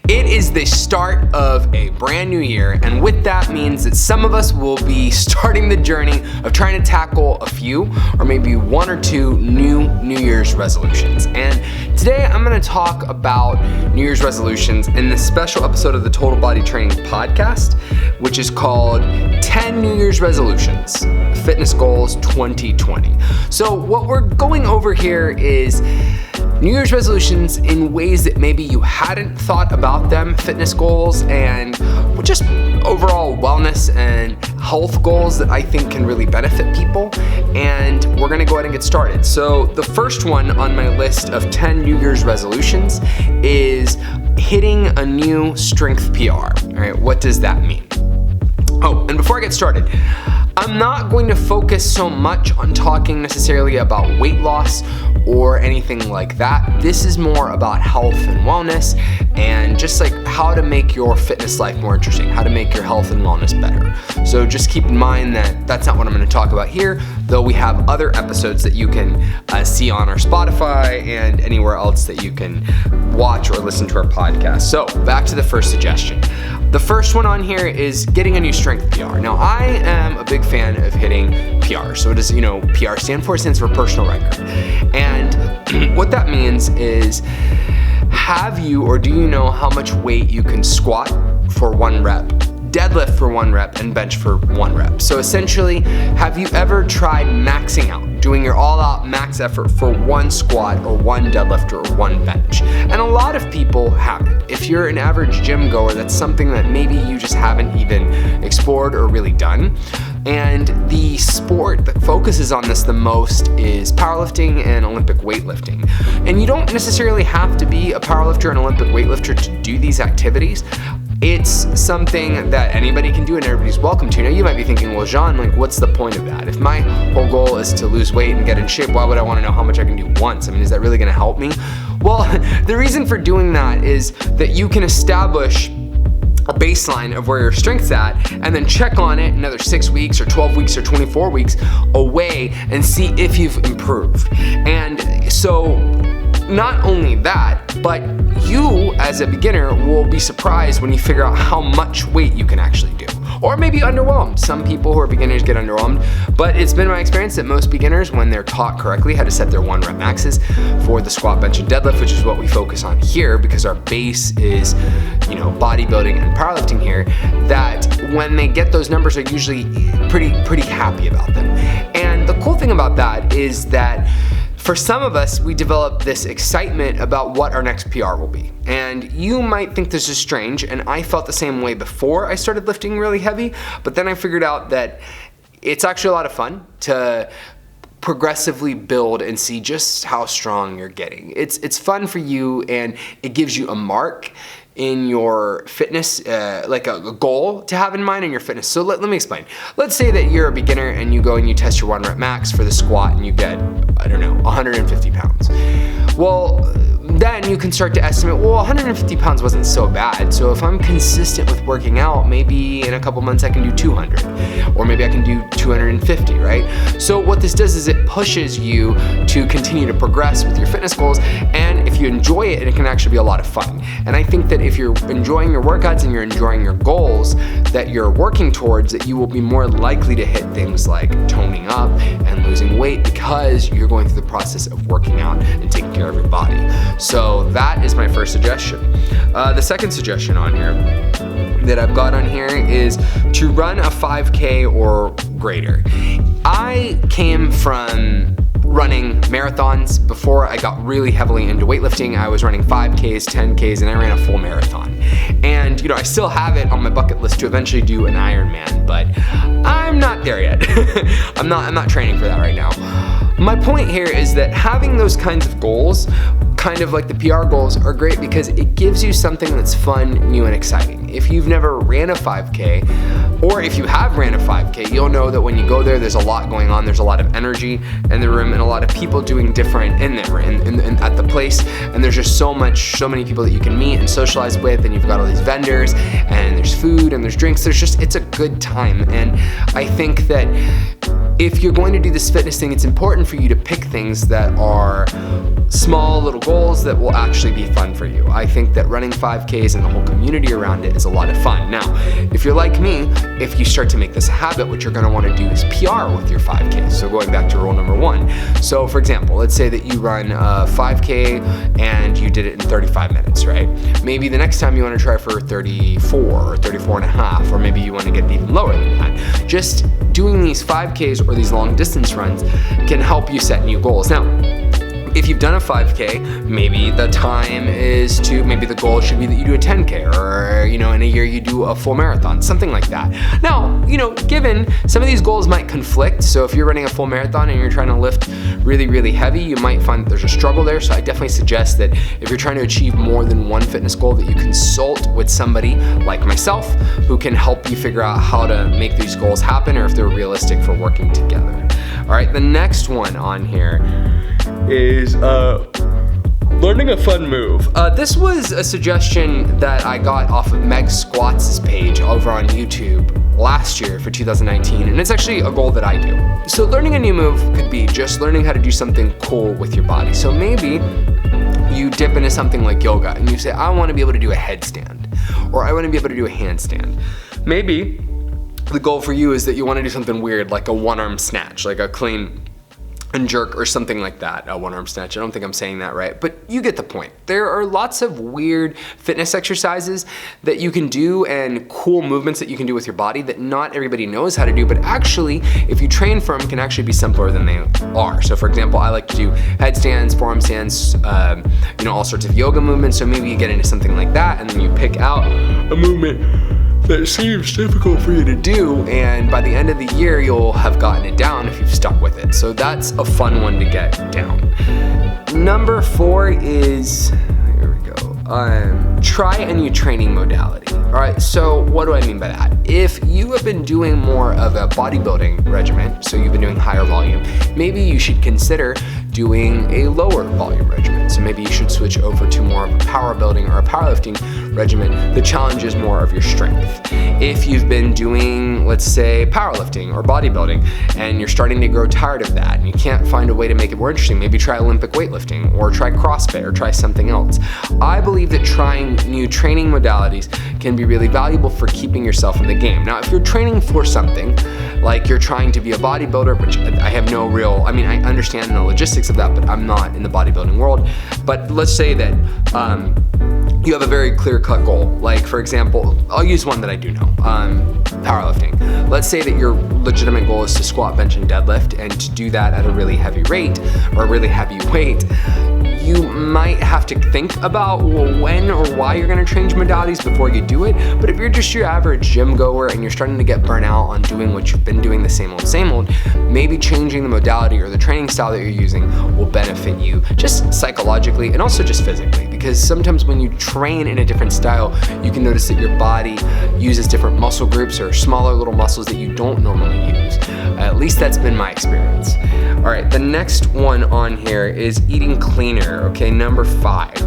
It is the start of a brand new year, and with that means that some of us will be starting the journey of trying to tackle a few or maybe one or two new New Year's resolutions. And today I'm going to talk about New Year's resolutions in this special episode of the Total Body Training Podcast, which is called 10 New Year's Resolutions, Fitness Goals 2020. So what we're going over here is New Year's resolutions in ways that maybe you hadn't thought about them, fitness goals and just overall wellness and health goals that I think can really benefit people. And we're gonna go ahead and get started. So the first one on my list of 10 New Year's resolutions is hitting a new strength PR. All right, what does that mean? Oh, and before I get started, I'm not going to focus so much on talking necessarily about weight loss or anything like that. This is more about health and wellness and just like how to make your fitness life more interesting, how to make your health and wellness better. So just keep in mind that that's not what I'm going to talk about here, though we have other episodes that you can see on our Spotify and anywhere else that you can watch or listen to our podcast. So back to the first suggestion. The first one on here is getting a new strength PR. Now, I am a big fan of hitting PR. So it is, PR stands for personal record. And what that means is, have you or do you know how much weight you can squat for 1 rep, deadlift for 1 rep, and bench for 1 rep? So essentially, have you ever tried maxing out, doing your all-out max effort for 1 squat or 1 deadlift or 1 bench? And a lot of people haven't. If you're an average gym goer, that's something that maybe you just haven't even explored or really done. And the sport that focuses on this the most is powerlifting and Olympic weightlifting. And you don't necessarily have to be a powerlifter and Olympic weightlifter to do these activities. It's something that anybody can do and everybody's welcome to. Now you might be thinking, well, Jean, what's the point of that? If my whole goal is to lose weight and get in shape, why would I want to know how much I can do once? Is that really going to help me? Well, the reason for doing that is that you can establish a baseline of where your strength's at and then check on it another 6 weeks or 12 weeks or 24 weeks away and see if you've improved. And so not only that, but you as a beginner will be surprised when you figure out how much weight you can actually do. Or maybe underwhelmed. Some people who are beginners get underwhelmed, but it's been my experience that most beginners, when they're taught correctly how to set their 1 rep maxes for the squat, bench, and deadlift, which is what we focus on here because our base is, bodybuilding and powerlifting here, that when they get those numbers, they're usually pretty happy about them. And the cool thing about that is that for some of us, we develop this excitement about what our next PR will be. And you might think this is strange, and I felt the same way before I started lifting really heavy, but then I figured out that it's actually a lot of fun to progressively build and see just how strong you're getting. It's fun for you, and it gives you a mark in your fitness, like a goal to have in mind in your fitness. So let me explain. Let's say that you're a beginner and you go and you test your 1 rep max for the squat and you get, 150 pounds. Well, then you can start to estimate, 150 pounds wasn't so bad. So if I'm consistent with working out, maybe in a couple months I can do 200, or maybe I can do 250, right? So what this does is it pushes you to continue to progress with your fitness goals. And if you enjoy it, it can actually be a lot of fun. And I think that if you're enjoying your workouts and you're enjoying your goals that you're working towards, that you will be more likely to hit things like toning up and losing weight because you're going through the process of working out and taking care of your body. So that is my first suggestion. The second suggestion on here that I've got on here is to run a 5K or greater. I came from running marathons before I got really heavily into weightlifting. I was running 5Ks, 10Ks, and I ran a full marathon. And I still have it on my bucket list to eventually do an Ironman, but I'm not there yet. I'm not training for that right now. My point here is that having those kinds of goals, kind of like the PR goals, are great because it gives you something that's fun, new, and exciting. If you've never ran a 5K, or if you have ran a 5K, you'll know that when you go there's a lot going on. There's a lot of energy in the room and a lot of people doing different in there and at the place. And there's just so many people that you can meet and socialize with, and you've got all these vendors, and there's food and there's drinks. It's a good time. And I think that if you're going to do this fitness thing, it's important for you to pick things that are small little goals that will actually be fun for you. I think that running 5Ks and the whole community around it is a lot of fun. Now, if you're like me, if you start to make this a habit, what you're gonna wanna do is PR with your 5Ks. So going back to rule number 1. So for example, let's say that you run a 5K and you did it in 35 minutes, right? Maybe the next time you wanna try for 34 or 34 and a half, or maybe you wanna get even lower than that. Just doing these 5Ks or these long distance runs can help you set new goals. Now, if you've done a 5K, maybe the time is maybe the goal should be that you do a 10K, or in a year you do a full marathon, something like that. Now, given some of these goals might conflict, so if you're running a full marathon and you're trying to lift really, really heavy, you might find that there's a struggle there. So I definitely suggest that if you're trying to achieve more than one fitness goal, that you consult with somebody like myself who can help you figure out how to make these goals happen, or if they're realistic for working together. All right, the next one on here is learning a fun move. This was a suggestion that I got off of Meg Squats' page over on YouTube last year for 2019, and it's actually a goal that I do. So learning a new move could be just learning how to do something cool with your body. So maybe you dip into something like yoga and you say, I want to be able to do a headstand, or I want to be able to do a handstand. Maybe the goal for you is that you want to do something weird, like a one-arm snatch, like a clean and jerk or something like that, a one-arm snatch. I don't think I'm saying that right, but you get the point. There are lots of weird fitness exercises that you can do and cool movements that you can do with your body that not everybody knows how to do, but actually, if you train for them, can actually be simpler than they are. So for example, I like to do headstands, forearm stands, all sorts of yoga movements. So maybe you get into something like that and then you pick out a movement that seems difficult for you to do, and by the end of the year, you'll have gotten it down if you've stuck with it. So that's a fun one to get down. Number 4 is, here we go, try a new training modality. All right, so what do I mean by that? If you have been doing more of a bodybuilding regimen, so you've been doing higher volume, maybe you should consider doing a lower volume regimen. So maybe you should switch over to more of a power building or a powerlifting regimen that challenges more of your strength. If you've been doing, let's say, powerlifting or bodybuilding, and you're starting to grow tired of that and you can't find a way to make it more interesting, maybe try Olympic weightlifting or try CrossFit or try something else. I believe that trying new training modalities can be really valuable for keeping yourself in the game. Now, if you're training for something, like you're trying to be a bodybuilder, which I have no real, I understand the logistics of that, but I'm not in the bodybuilding world. But let's say that you have a very clear-cut goal. Like, for example, I'll use one that I do know, powerlifting. Let's say that your legitimate goal is to squat, bench, and deadlift, and to do that at a really heavy rate or a really heavy weight. You might have to think about when or why you're gonna change modalities before you do it. But if you're just your average gym goer and you're starting to get burnt out on doing what you've been doing the same old, maybe changing the modality or the training style that you're using will benefit you just psychologically and also just physically. Because sometimes when you train in a different style, you can notice that your body uses different muscle groups or smaller little muscles that you don't normally use. At least that's been my experience. All right, the next one on here is eating cleaner, okay, number 5.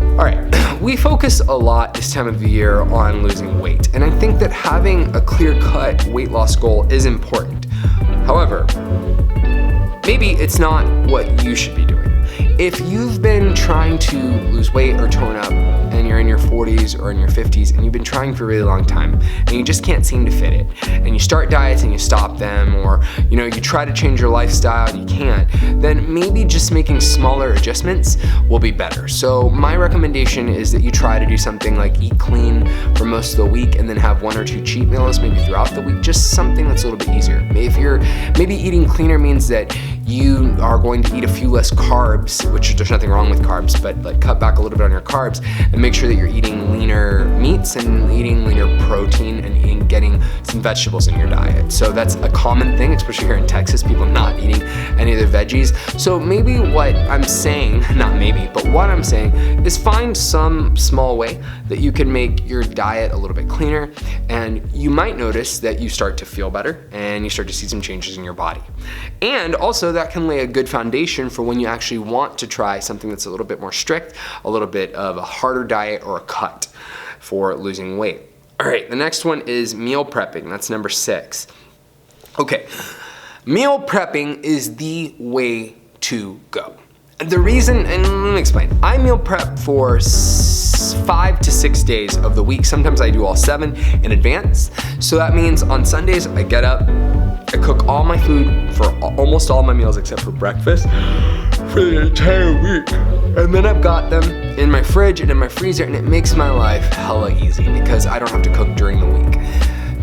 All right, we focus a lot this time of the year on losing weight, and I think that having a clear-cut weight loss goal is important. However, maybe it's not what you should be doing. If you've been trying to lose weight or tone up and you're in your 40s or in your 50s and you've been trying for a really long time and you just can't seem to fit it, and you start diets and you stop them, or you try to change your lifestyle and you can't, then maybe just making smaller adjustments will be better. So my recommendation is that you try to do something like eat clean for most of the week and then have 1 or 2 cheat meals maybe throughout the week, just something that's a little bit easier. Maybe eating cleaner means that you are going to eat a few less carbs, which there's nothing wrong with carbs, but like cut back a little bit on your carbs and make sure that you're eating leaner meats and eating leaner protein and getting some vegetables in your diet. So that's a common thing, especially here in Texas, people not eating any of their veggies. So maybe what I'm saying, not maybe, but what I'm saying is find some small way that you can make your diet a little bit cleaner, and you might notice that you start to feel better and you start to see some changes in your body. And also that can lay a good foundation for when you actually want to try something that's a little bit more strict, a little bit of a harder diet or a cut for losing weight. All right, the next one is meal prepping. That's number 6. Okay, Meal prepping is the way to go. The reason, and let me explain, I meal prep for 5 to 6 days of the week. Sometimes I do all 7 in advance. So that means on Sundays, I get up, I cook all my food for almost all my meals except for breakfast for the entire week. And then I've got them in my fridge and in my freezer, and it makes my life hella easy because I don't have to cook during the week.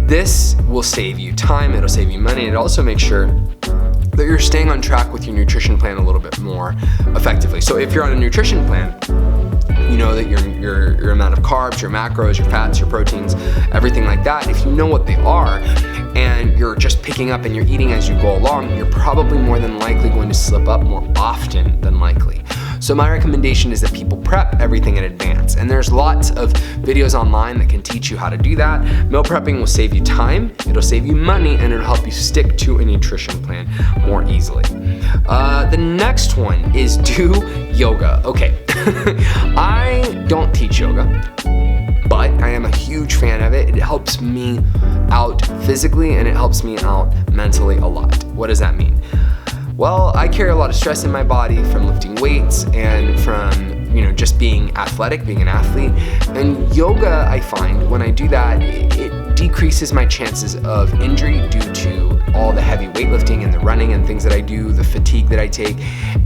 This will save you time, it'll save you money, and it also makes sure that you're staying on track with your nutrition plan a little bit more effectively. So if you're on a nutrition plan, you know that your amount of carbs, your macros, your fats, your proteins, everything like that, if you know what they are and you're just picking up and you're eating as you go along, you're probably more than likely going to slip up more often than likely. So my recommendation is that people prep everything in advance. And there's lots of videos online that can teach you how to do that. Meal prepping will save you time, it'll save you money, and it'll help you stick to a nutrition plan more easily. The next one is do yoga. Okay, I don't teach yoga, but I am a huge fan of it. It helps me out physically and it helps me out mentally a lot. What does that mean? Well, I carry a lot of stress in my body from lifting weights and from, just being athletic, being an athlete. And yoga, I find, when I do that, it decreases my chances of injury due to all the heavy weightlifting and the running and things that I do, the fatigue that I take,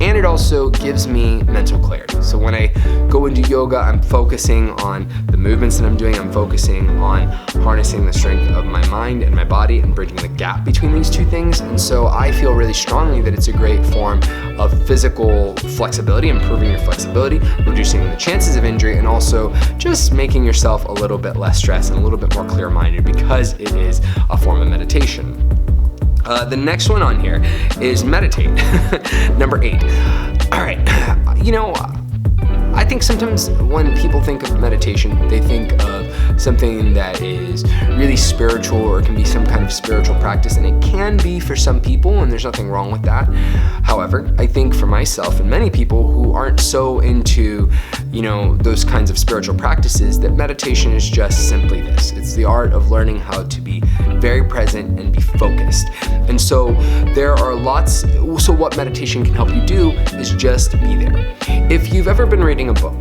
and it also gives me mental clarity. So when I go into yoga, I'm focusing on the movements that I'm doing, I'm focusing on harnessing the strength of my mind and my body and bridging the gap between these two things. And so I feel really strongly that it's a great form of physical flexibility, improving your flexibility, reducing the chances of injury, and also just making yourself a little bit less stressed and a little bit more clear-minded because it is a form of meditation. The next one on here is meditate. Number 8. All right, I think sometimes when people think of meditation, they think of something that is really spiritual or it can be some kind of spiritual practice, and it can be for some people, and there's nothing wrong with that. However, I think for myself and many people who aren't so into, those kinds of spiritual practices, that meditation is just simply this. It's the art of learning how to be very present and be focused. And so there are so what meditation can help you do is just be there. If you've ever been reading a book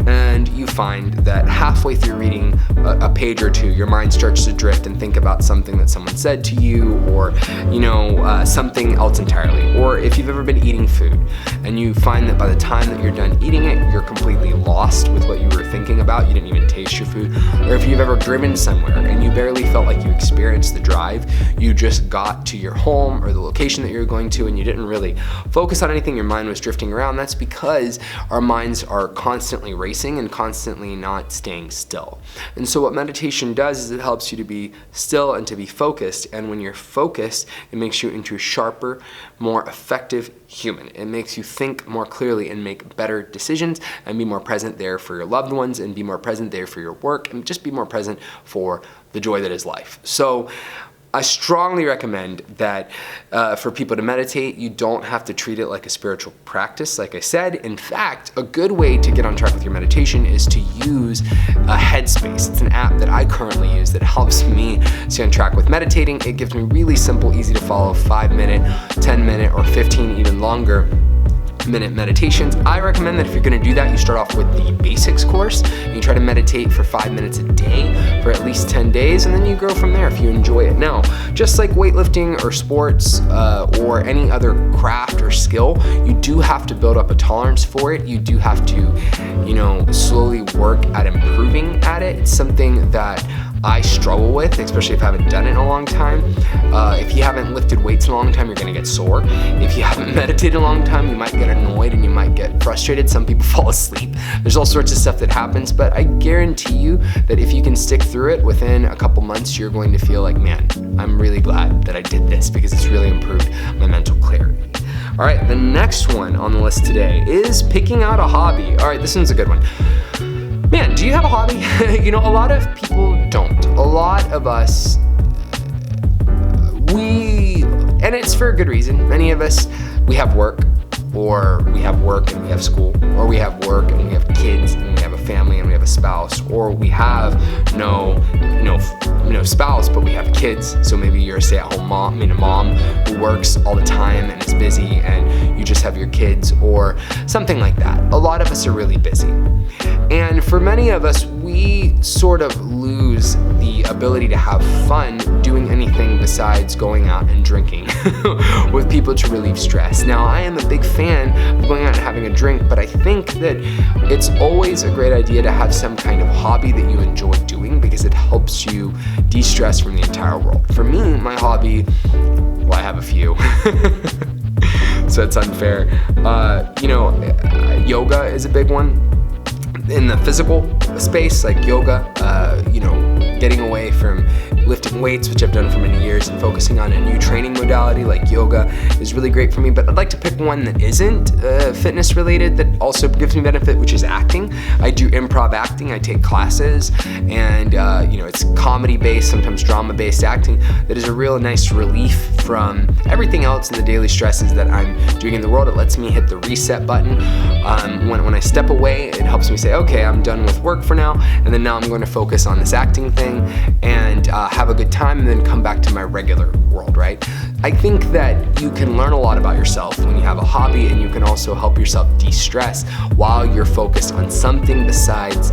and you find that halfway through reading a page or two, your mind starts to drift and think about something that someone said to you, or something else entirely. Or if you've ever been eating food and you find that by the time that you're done eating it, you're completely lost with what you were thinking about, you didn't even taste your food. Or if you've ever driven somewhere and you barely felt like you experienced the drive, you just got to your home or the location that you're going to and you didn't really focus on anything, your mind was drifting around. That's because our minds are constantly racing and constantly not staying still. And so what meditation does is it helps you to be still and to be focused. And when you're focused, it makes you into a sharper, more effective human. It makes you think more clearly and make better decisions and be more present there for your loved ones and be more present there for your work and just be more present for the joy that is life. So I strongly recommend that for people to meditate, you don't have to treat it like a spiritual practice, like I said. In fact, a good way to get on track with your meditation is to use a Headspace. It's an app that I currently use that helps me stay on track with meditating. It gives me really simple, easy to follow 5-minute, 10-minute, or 15 even longer minute meditations. I recommend that if you're going to do that, you start off with the basics course and you try to meditate for 5 minutes a day for at least 10 days, and then you grow from there if you enjoy it. Now, just like weightlifting or sports or any other craft or skill, you do have to build up a tolerance for it. You do have to, slowly work at improving at it. It's something that I struggle with, especially if I haven't done it in a long time. If you haven't lifted weights in a long time, you're gonna get sore. If you haven't meditated in a long time, you might get annoyed and you might get frustrated. Some people fall asleep. There's all sorts of stuff that happens, but I guarantee you that if you can stick through it, within a couple months, you're going to feel like, man, I'm really glad that I did this because it's really improved my mental clarity. All right, the next one on the list today is picking out a hobby. All right, this one's a good one. Man, do you have a hobby? A lot of people don't. A lot of us, and it's for a good reason. Many of us, we have work, or we have work and we have school, or we have work and we have kids and we have a family and we have a spouse, or we have no spouse, but we have kids. So maybe you're a stay-at-home mom, a mom who works all the time and is busy, and you just have your kids or something like that. A lot of us are really busy. And for many of us, we sort of lose the ability to have fun doing anything besides going out and drinking with people to relieve stress. Now, I am a big fan of going out and having a drink, but I think that it's always a great idea to have some kind of hobby that you enjoy doing, because it helps you de-stress from the entire world. For me, my hobby, well, I have a few. So it's unfair. Yoga is a big one. In the physical space, like yoga, getting away from lifting weights, which I've done for many years, and focusing on a new training modality like yoga is really great for me. But I'd like to pick one that isn't fitness related, that also gives me benefit, which is acting. I do improv acting. I take classes, and it's comedy based, sometimes drama based acting that is a real nice relief from everything else and the daily stresses that I'm doing in the world. It lets me hit the reset button. When I step away, it helps me say, okay, I'm done with work for now, and then now I'm going to focus on this acting thing and have a good time, and then come back to my regular world, right? I think that you can learn a lot about yourself when you have a hobby, and you can also help yourself de-stress while you're focused on something besides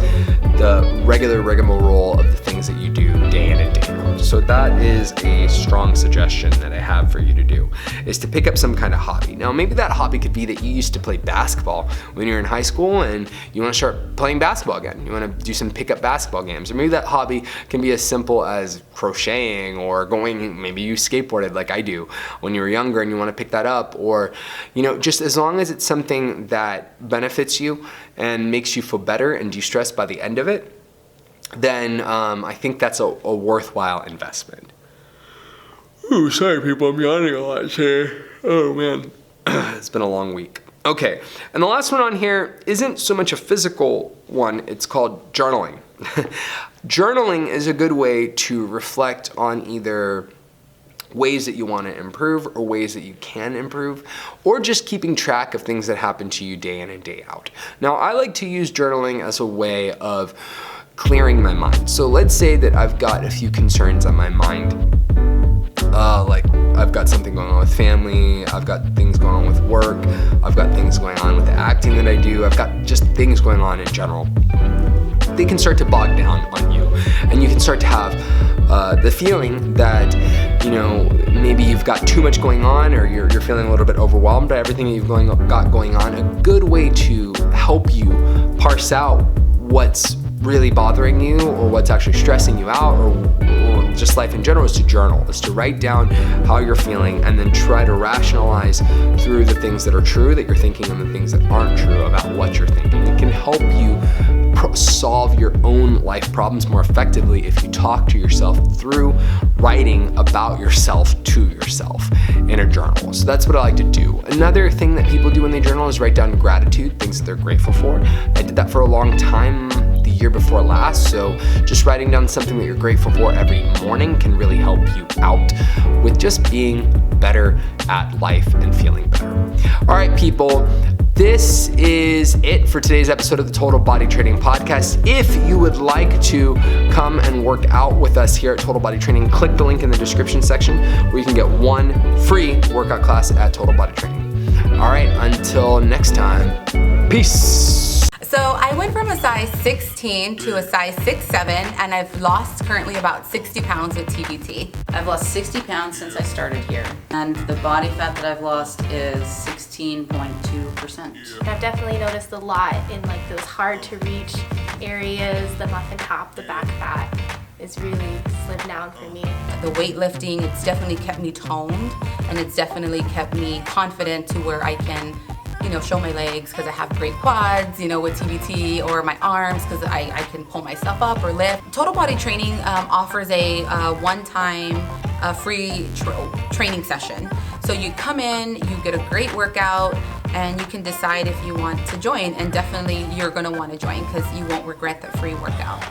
the regular rigmarole of the things that you do day in and day out. So that is a strong suggestion that I have for you to do, is to pick up some kind of hobby. Now, maybe that hobby could be that you used to play basketball when you were in high school, and you want to start playing basketball again. You want to do some pickup basketball games. Or maybe that hobby can be as simple as crocheting, or maybe you skateboarded like I do when you were younger and you want to pick that up, or just as long as it's something that benefits you and makes you feel better and de-stress by the end of it, then I think that's a worthwhile investment. Oh, sorry people, I'm yawning a lot today. Oh man, it's been a long week. Okay, and the last one on here isn't so much a physical one, it's called journaling. Journaling is a good way to reflect on either ways that you want to improve or ways that you can improve, or just keeping track of things that happen to you day in and day out. Now, I like to use journaling as a way of clearing my mind. So let's say that I've got a few concerns on my mind. Like I've got something going on with family, I've got things going on with work, I've got things going on with the acting that I do, I've got just things going on in general. They can start to bog down on you, and you can start to have the feeling that maybe you've got too much going on, or you're feeling a little bit overwhelmed by everything that you've got going on. A good way to help you parse out what's really bothering you, or what's actually stressing you out, or just life in general, is to journal, is to write down how you're feeling, and then try to rationalize through the things that are true that you're thinking and the things that aren't true about what you're thinking. It can help you solve your own life problems more effectively if you talk to yourself through writing about yourself to yourself in a journal. So that's what I like to do. Another thing that people do when they journal is write down gratitude, things that they're grateful for. I did that for a long time, the year before last, so just writing down something that you're grateful for every morning can really help you out with just being better at life and feeling better. All right, people. This is it for today's episode of the Total Body Training Podcast. If you would like to come and work out with us here at Total Body Training, click the link in the description section where you can get one free workout class at Total Body Training. All right, until next time, peace. So I went from a size 16 to a size 6'7", and I've lost currently about 60 pounds with TBT. I've lost 60 pounds since I started here, and the body fat that I've lost is 16.2%. I've definitely noticed a lot in like those hard to reach areas, the muffin top, the back fat is really slimmed down for me. The weightlifting, it's definitely kept me toned, and it's definitely kept me confident to where I can show my legs because I have great quads, with TBT, or my arms because I can pull myself up or lift. Total Body Training offers a one-time free training session. So you come in, you get a great workout, and you can decide if you want to join, and definitely you're going to want to join because you won't regret the free workout.